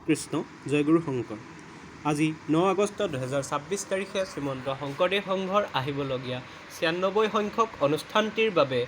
কৃষ্ণ জয়গুৰু শংকৰ। আজি 9 আগষ্ট 2026 তাৰিখে শ্ৰীমন্ত শংকৰদেৱ সংঘৰ আহিবলগীয়া 96 সংখ্যক অনুষ্ঠানটিৰ বাবে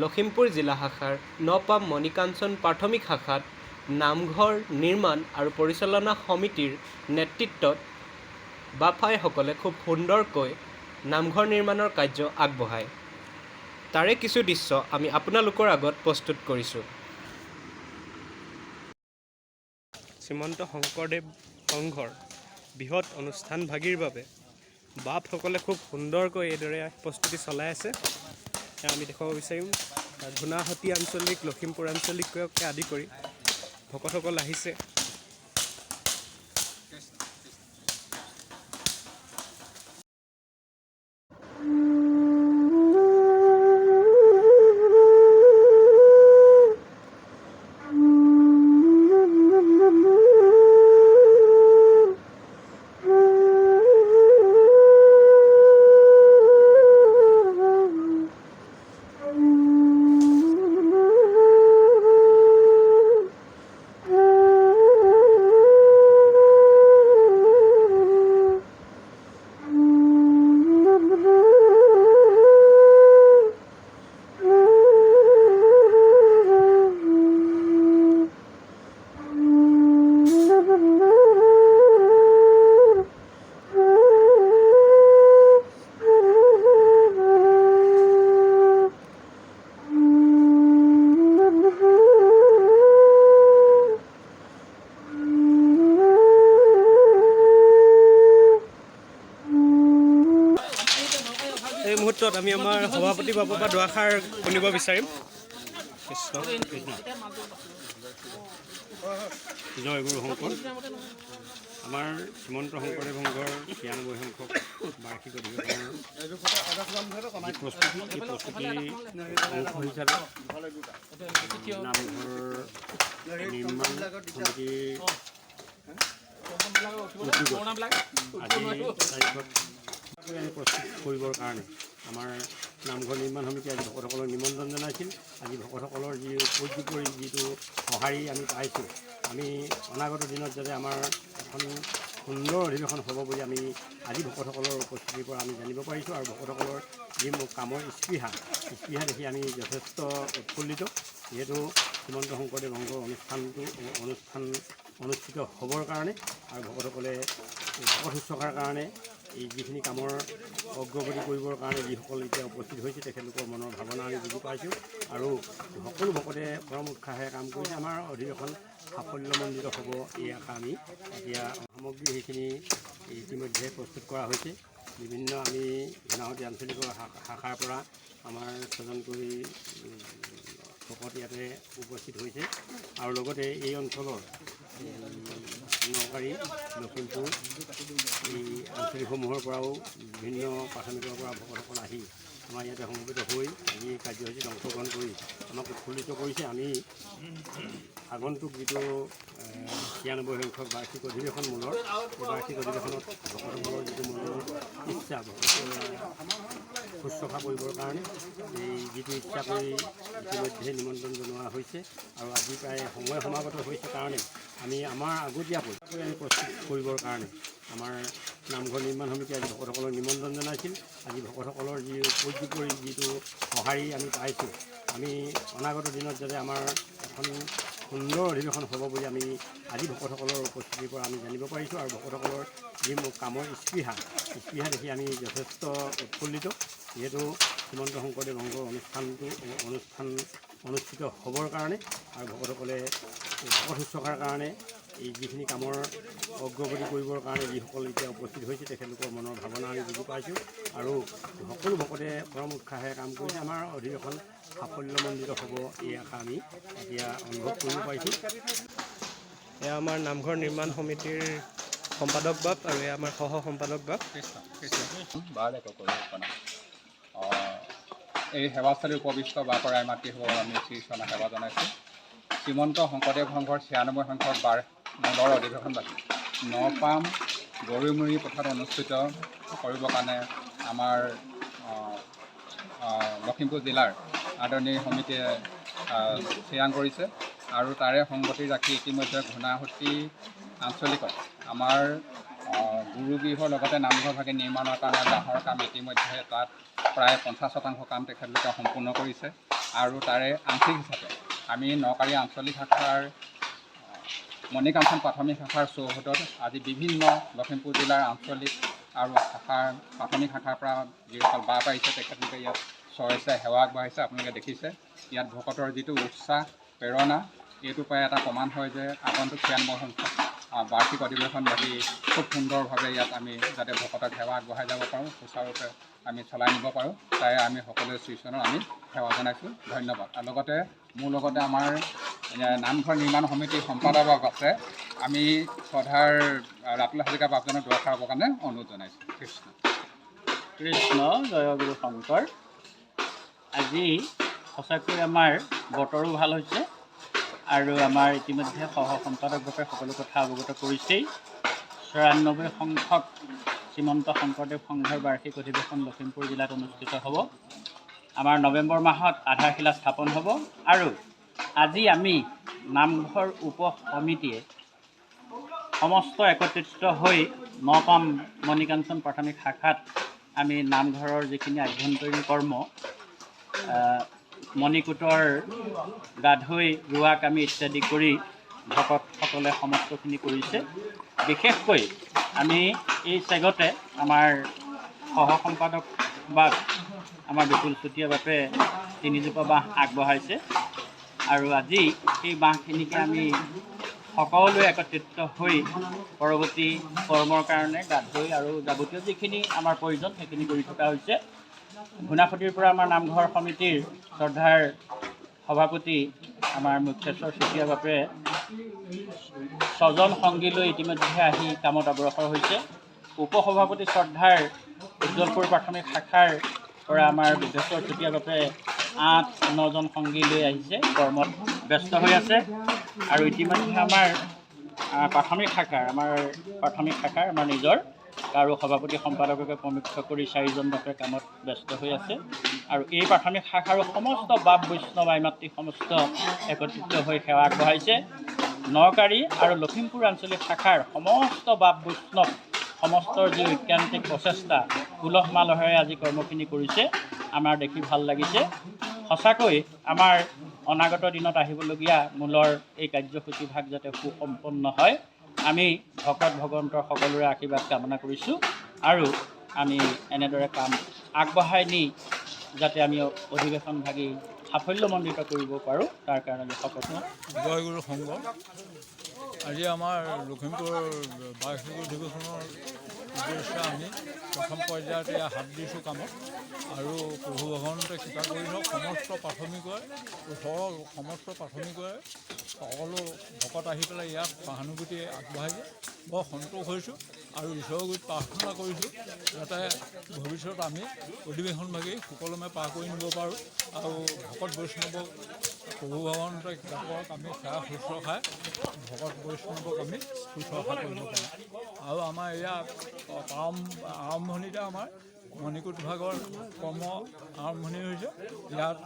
লখিমপুৰ জিলা শাখাৰ নপাম মণিকাঞ্চন প্ৰাথমিক শাখাত নামঘৰ নিৰ্মাণ আৰু পৰিচালনা সমিতিৰ নেতৃত্বত বাফাইসকলে খুব সুন্দৰকৈ নামঘৰ নিৰ্মাণৰ কাৰ্য আগবঢ়ায়। তাৰে কিছু দৃশ্য আমি আপোনালোকৰ আগত প্ৰস্তুত কৰিছোঁ। শ্ৰীমন্ত শংকৰদেৱ সংঘৰ বৃহৎ অনুষ্ঠানভাগীৰ বাবে বাপসকলে খুব সুন্দৰকৈ এইদৰে প্ৰস্তুতি চলাই আছে। আমি দেখুৱাব বিচাৰিম ধুনাহটি আঞ্চলিক, লখিমপুৰ আঞ্চলিককে আদি কৰি ভকতসকল আহিছে। এই মুহূৰ্তত আমি আমাৰ সভাপতি বাবুৰ পৰা দুআষাৰ শুনিব বিচাৰিম। কৃষ্ণ জয়গুৰু শংকৰ। আমাৰ শ্ৰীমন্ত শংকৰদেৱ সংঘৰ 96 সংখ্যক বাৰ্ষিক অধিৱেশনৰ প্ৰস্তুতি অংশ হিচাপে নামঘৰ নিৰ্মাণ সমিতিৰ আজি প্ৰস্তুত কৰিবৰ কাৰণে আমাৰ নামঘৰ নিৰ্মাণ সমিতি আজি ভকতসকলক নিমন্ত্ৰণ জনাইছিল। আজি ভকতসকলৰ যি উপযোগী যিটো সঁহাৰি আমি পাইছোঁ, আমি অনাগত দিনত যাতে আমাৰ এখন সুন্দৰ অধিৱেশন হ'ব বুলি আমি আজি ভকতসকলৰ উপস্থিতিৰ পৰা আমি জানিব পাৰিছোঁ। আৰু ভকতসকলৰ যি কামৰ স্পৃহা দেখি আমি যথেষ্ট উৎফুল্লিত। যিহেতু শ্ৰীমন্ত শংকৰদেৱ সংঘৰ অনুষ্ঠান অনুষ্ঠিত হ'বৰ কাৰণে আৰু ভকতসকলে ভকত শুশ্ৰূষাৰ কাৰণে এই যিখিনি কামৰ অগ্ৰগতি কৰিবৰ কাৰণে যিসকল এতিয়া উপস্থিত হৈছে তেখেতলোকৰ মনৰ ভাৱনা আমি বুজি পাইছোঁ। আৰু সকলো ভকতে পৰম উৎসাহেৰে কাম কৰিছে। আমাৰ অধিৱেশন সাফল্যমণ্ডিত হ'ব এই আশা আমি এতিয়া সামগ্ৰী সেইখিনি ইতিমধ্যে প্ৰস্তুত কৰা হৈছে। বিভিন্ন আমি ধুনাহটি আঞ্চলিকৰ শাখাৰ পৰা আমাৰ 6জনকৈ ভকত ইয়াতে উপস্থিত হৈছে। আৰু লগতে এই অঞ্চলৰ নকাৰী, লখিমপুৰ এই আঞ্চলিকসমূহৰ পৰাও বিভিন্ন প্ৰাথমিকৰ পৰা ভকতসকল আহি আমাৰ ইয়াতে সমবেত হৈ আজি কাৰ্যসূচীত অংশগ্ৰহণ কৰি আমাক উৎফুল্লিত কৰিছে। আমি আগন্তুক যিটো 96 সংখ্যক বাৰ্ষিক অধিৱেশন মূলৰ এই বাৰ্ষিক অধিৱেশনত ভকতসকলৰ যিটো মনৰ ইচ্ছা শুশ্ৰূষা কৰিবৰ কাৰণে এই যিটো ইচ্ছা কৰি ইতিমধ্যে নিমন্ত্ৰণ জনোৱা হৈছে। আৰু আজি প্ৰায় সময় সমাগত হৈছে কাৰণে আমি আমাৰ আগতীয়াকৈ আমি প্ৰস্তুত কৰিবৰ কাৰণে আমাৰ নামঘৰ নিৰ্মাণ সমিতি আজি ভকতসকলক নিমন্ত্ৰণ জনাইছিল। আজি ভকতসকলৰ যি উপযোগী যিটো সঁহাৰি আমি পাইছোঁ, আমি অনাগত দিনত যাতে আমাৰ এখন সুন্দৰ অধিৱেশন হ'ব বুলি আমি আজি ভকতসকলৰ উপস্থিতিৰ পৰা আমি জানিব পাৰিছোঁ। আৰু ভকতসকলৰ যি কামৰ স্পৃহা দেখি আমি যথেষ্ট উৎফুল্লিত। যিহেতু শ্ৰীমন্ত শংকৰদেৱ সংঘৰ অনুষ্ঠান অনুষ্ঠিত হ'বৰ কাৰণে আৰু ভকতসকলে ভকত শুশ্ৰূষাৰ কাৰণে এই যিখিনি কামৰ অগ্ৰগতি কৰিবৰ কাৰণে যিসকল এতিয়া উপস্থিত হৈছে তেখেতলোকৰ মনৰ ভাৱনা আমি বুজি পাইছোঁ। আৰু সকলো ভকতে পৰম উৎসাহেৰে কাম কৰিছে। আমাৰ অধিৱেশন সাফল্যমণ্ডিত হ'ব এই আশা আমি এতিয়া অনুভৱ কৰিব পাৰিছোঁ। এয়া আমাৰ নামঘৰ নিৰ্মাণ সমিতিৰ সম্পাদক বাপ আৰু এয়া আমাৰ সহ সম্পাদক বাপ। এই সেৱাস্থলীৰ উপবিষ্ট বাপৰাই মাতৃসকলক আমি শ্ৰীচৰণে সেৱা জনাইছোঁ। শ্ৰীমন্ত শংকৰদেৱ সংঘৰ 96 সংখ্যক মূলৰ অধিৱেশনভাগী নপাম গৰৈমুৰি পথাৰত অনুষ্ঠিত কৰিবৰ কাৰণে আমাৰ লখিমপুৰ জিলাৰ আদৰণি সমিতিয়ে থিৰাং কৰিছে। আৰু তাৰে সংগতি ৰাখি ইতিমধ্যে ঘূনাসুতি আঞ্চলিকত আমাৰ গুৰুগৃহৰ লগতে নামঘৰ ভাগে নিৰ্মাণৰ কাৰণে বাঁহৰ কাম ইতিমধ্যে তাত প্ৰায় 50% কাম তেখেতলোকে সম্পূৰ্ণ কৰিছে। আৰু তাৰে আংশিক হিচাপে আমি নকাৰী আঞ্চলিক শাখাৰ মণিকাঞ্চন প্ৰাথমিক শাখাৰ চৌহদত আজি বিভিন্ন লখিমপুৰ জিলাৰ আঞ্চলিক আৰু শাখাৰ প্ৰাথমিক শাখাৰ পৰা যিসকল বাপ আহিছে তেখেতলোকে ইয়াত চৰাইছে সেৱা আগবঢ়াইছে। আপোনালোকে দেখিছে ইয়াত ভকতৰ যিটো উৎসাহ প্ৰেৰণা, এইটোৰ পৰাই এটা প্ৰমাণ হয় যে আগন্তুক 96 সংখ্যক বাৰ্ষিক অধিৱেশন লাগি খুব সুন্দৰভাৱে ইয়াত আমি যাতে ভকতক সেৱা আগবঢ়াই যাব পাৰোঁ, সুচাৰুৰূপে আমি চলাই নিব পাৰোঁ, তাৰে আমি সকলোৱে শ্ৰীচৰণত আমি সেৱা জনাইছোঁ। ধন্যবাদ। আৰু লগতে মোৰ লগতে আমাৰ নামঘৰ নিৰ্মাণ সমিতিৰ সম্পাদক আছে, আমি শ্ৰদ্ধাৰ ৰাতুল হাজৰিকা বাপজনক দুআষাৰ হ'বৰ কাৰণে অনুৰোধ জনাইছোঁ। কৃষ্ণ কৃষ্ণ জয় গুৰু শংকৰ। আজি সঁচাকৈ আমাৰ বতৰো ভাল হৈছে আৰু আমাৰ ইতিমধ্যে সহ সম্পাদকভাৱে সকলো কথা অৱগত কৰিছেই। 94 সংখ্যক শ্ৰীমন্ত শংকৰদেৱ সংঘৰ বাৰ্ষিক অধিৱেশন লখিমপুৰ জিলাত অনুষ্ঠিত হ'ব। আমাৰ নৱেম্বৰ মাহত আধাৰশিলা স্থাপন হ'ব আৰু আজি আমি নামঘৰ উপ সমিতিয়ে সমস্ত একত্ৰিত হৈ নপাম মণিকাঞ্চন প্ৰাথমিক শাখাত আমি নামঘৰৰ যিখিনি আভ্যন্তৰীণ কৰ্ম মণিকূটৰ গাধৈ ৰোৱা কামি ইত্যাদি কৰি ভকতসকলে সমস্তখিনি কৰিছে। বিশেষকৈ আমি এই চেগতে আমাৰ সহ সম্পাদক বা আমাৰ বিপুল চুতীয়া বাপে 3জোপা বাঁহ আগবঢ়াইছে আৰু আজি সেই বাঁহখিনিকে আমি সকলোৱে একত্ৰিত হৈ পৰৱৰ্তী কৰ্মৰ কাৰণে গাধৈ আৰু যাৱতীয় যিখিনি আমাৰ প্ৰয়োজন সেইখিনি কৰি থকা হৈছে। ঘূনাসুতিৰ পৰা আমাৰ নামঘৰ সমিতিৰ শ্ৰদ্ধাৰ সভাপতি আমাৰ মুখ্যেশ্বৰ চুতীয়া বাপে 6জন সংগী লৈ ইতিমধ্যে আহি কামত অগ্ৰসৰ হৈছে। উপসভাপতি শ্ৰদ্ধাৰ উজ্জ্বলপুৰ প্ৰাথমিক শাখাৰ পৰা আমাৰ বুদ্ধেশ্বৰ চুতীয়া বাপে 8-9জন সংগী লৈ আহিছে, কৰ্মত ব্যস্ত হৈ আছে। আৰু ইতিমধ্যে আমাৰ প্ৰাথমিক শাখাৰ আমাৰ নিজৰ আৰু সভাপতি সম্পাদককে প্ৰমুখ্য কৰি 4জন বাপে কামত ব্যস্ত হৈ আছে। আৰু এই প্ৰাথমিক শাখাৰ সমস্ত বাপ বৈষ্ণৱ আইমাতৃ সমস্ত একত্ৰিত হৈ সেৱা আগবঢ়াইছে। নকাৰী আৰু লখিমপুৰ আঞ্চলিক শাখাৰ সমস্ত বাপ বৈষ্ণৱ সমস্তৰ যি ঐক্যান্তিক প্ৰচেষ্টা উলহ মালহেৰে আজি কৰ্মখিনি কৰিছে, আমাৰ দেখি ভাল লাগিছে। সঁচাকৈ আমাৰ অনাগত দিনত আহিবলগীয়া মূলৰ এই কাৰ্যসূচীভাগ যাতে সুসম্পন্ন হয়, আমি ভকত ভগৱন্তৰ সকলোৰে আশীৰ্বাদ কামনা কৰিছোঁ আৰু আমি এনেদৰে কাম আগবঢ়াই নি যাতে আমি অধিৱেশন ভাগি সাফল্যমণ্ডিত কৰিব পাৰোঁ, তাৰ কাৰণে আমি শপত লওঁ। জয় গুৰু সংঘ। আজি আমাৰ লখিমপুৰ বাৰ্ষিক অধিৱেশনৰ উদ্দেশ্যে আমি প্ৰথম পৰ্যায়তে হাত দিছোঁ কামত আৰু প্ৰভু ভগৱন্তই কৃপা কৰি হওক সমস্ত প্ৰাথমিকৰে সকলো ভকত আহি পেলাই ইয়াক সহানুভূতি আগবঢ়াইছে। বৰ সন্তোষ হৈছোঁ আৰু ঈশ্বৰৰ গুৰিত প্ৰাৰ্থনা কৰিছোঁ যাতে ভৱিষ্যত আমি অধিৱেশন ভাগি সুকলমে পাৰ কৰি নিব পাৰোঁ আৰু ভকত বৈষ্ণৱক প্ৰভু ভগৱন্তই কৃপা কৰক, আমি সেৱা শুশ্ৰূষাই ভকত বৈষ্ণৱক আমি শুশ্ৰূষা কৰিব পাৰোঁ। আৰু আমাৰ ইয়াত আৰম্ভণিতে আমাৰ মণিকূট বিভাগৰ কৰ্ম আৰম্ভণি হৈছে। ইয়াত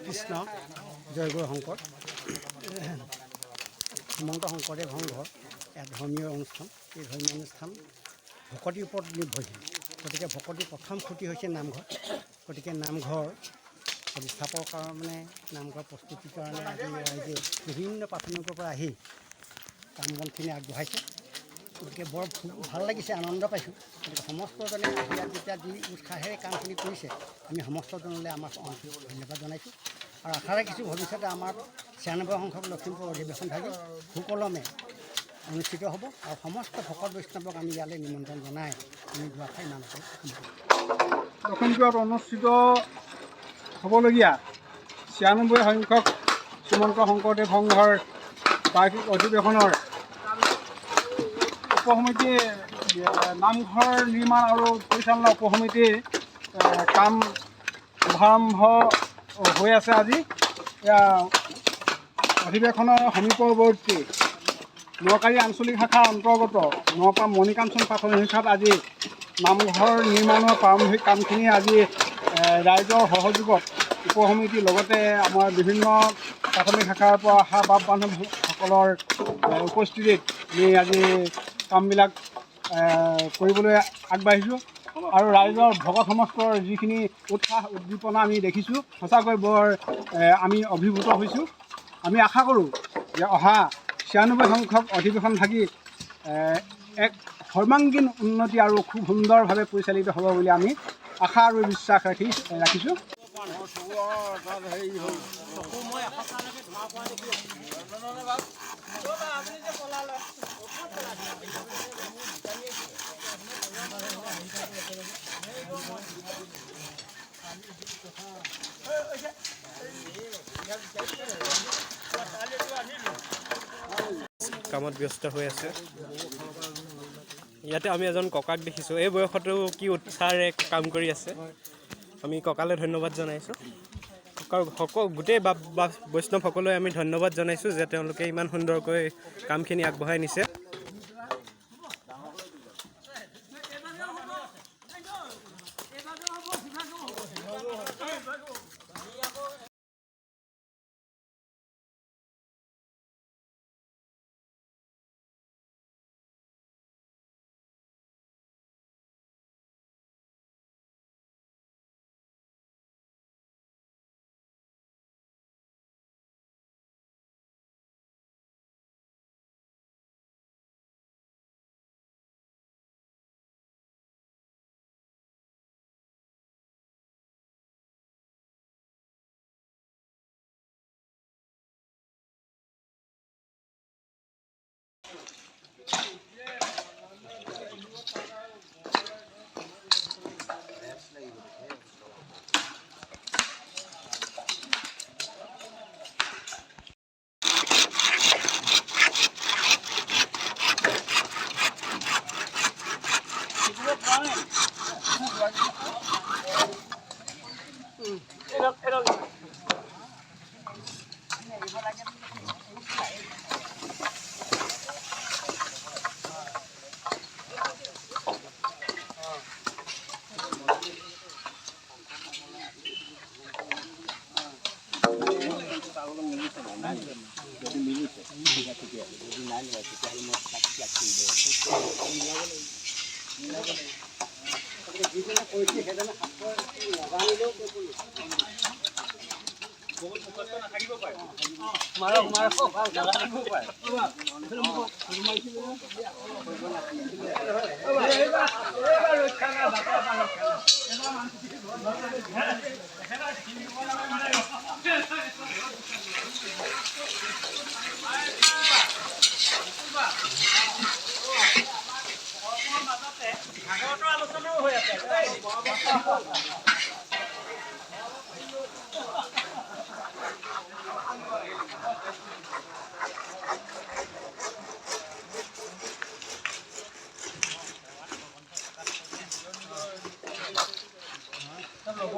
কৃষ্ণ জয় গুৰু শংকৰ। শ্ৰীমন্ত শংকৰদেৱ সংঘৰ এক ধৰ্মীয় অনুষ্ঠান। এই ধৰ্মীয় অনুষ্ঠান ভকতিৰ ওপৰত নিৰ্ভৰশীল, গতিকে ভকতিৰ প্ৰথম খুঁটি হৈছে নামঘৰ। গতিকে নামঘৰ প্ৰতিষ্ঠাপৰ কাৰণে নামঘৰ প্ৰস্তুতিৰ কাৰণে আজি ৰাইজে বিভিন্ন প্ৰাথমিকৰ পৰা আহি কাম বনখিনি আগবঢ়াইছে। গতিকে বৰ ভাল লাগিছে, আনন্দ পাইছোঁ। গতিকে সমস্তজনে ইয়াত যেতিয়া যি উৎসাহেৰে কামখিনি কৰিছে, আমি সমস্তজনলৈ আমাৰ ধন্যবাদ জনাইছোঁ আৰু আশা ৰাখিছোঁ ভৱিষ্যতে আমাৰ 96 সংখ্যক লখিমপুৰ অধিৱেশন ভাগি সুকলমে অনুষ্ঠিত হ'ব আৰু সমস্ত ভকত বৈষ্ণৱক আমি ইয়ালৈ নিমন্ত্ৰণ জনাই আমি দুআষাৰ নামঘৰ লখিমপুৰত অনুষ্ঠিত হ'বলগীয়া 96 সংখ্যক শ্ৰীমন্ত শংকৰদেৱ সংঘৰ বাৰ্ষিক অধিৱেশনৰ উপসমিতি নামঘৰ নিৰ্মাণ আৰু পৰিচালনা উপসমিতিৰ কাম শুভাৰম্ভ হৈ আছে। আজি অধিৱেশনৰ সমীপৱৰ্তী নকাৰী আঞ্চলিক শাখাৰ অন্তৰ্গত নপাম মণিকাঞ্চন প্ৰাথমিক শাখাত আজি নামঘৰ নিৰ্মাণৰ প্ৰাৰম্ভিক কামখিনি আজি ৰাইজৰ সহযোগত উপসমিতিৰ লগতে আমাৰ বিভিন্ন প্ৰাথমিক শাখাৰ পৰা অহা বাপ বান্ধৱসকলৰ উপস্থিতিত আমি আজি কামবিলাক কৰিবলৈ আগবাঢ়িছোঁ আৰু ৰাইজৰ ভকত সমাজৰ যিখিনি উৎসাহ উদ্দীপনা আমি দেখিছোঁ সঁচাকৈ বৰ আমি অভিভূত হৈছোঁ। আমি আশা কৰোঁ যে অহা ৯৬ সংখ্যক অধিৱেশন ভাগি এক সৰ্বাংগীন উন্নতি আৰু খুব সুন্দৰভাৱে পৰিচালিত হ'ব বুলি আমি আশা আৰু বিশ্বাস ৰাখিছোঁ। কামত ব্যস্ত হৈ আছে। ইয়াতে আমি এজন ককাক দেখিছোঁ, এই বয়সতো কি উৎসাহেৰে কাম কৰি আছে। আমি ককালৈ ধন্যবাদ জনাইছোঁ। গোটেই বৈষ্ণৱসকলে আমি ধন্যবাদ জনাইছোঁ যে তেওঁলোকে ইমান সুন্দৰকৈ কামখিনি আগবঢ়াই নিছে।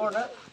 Border.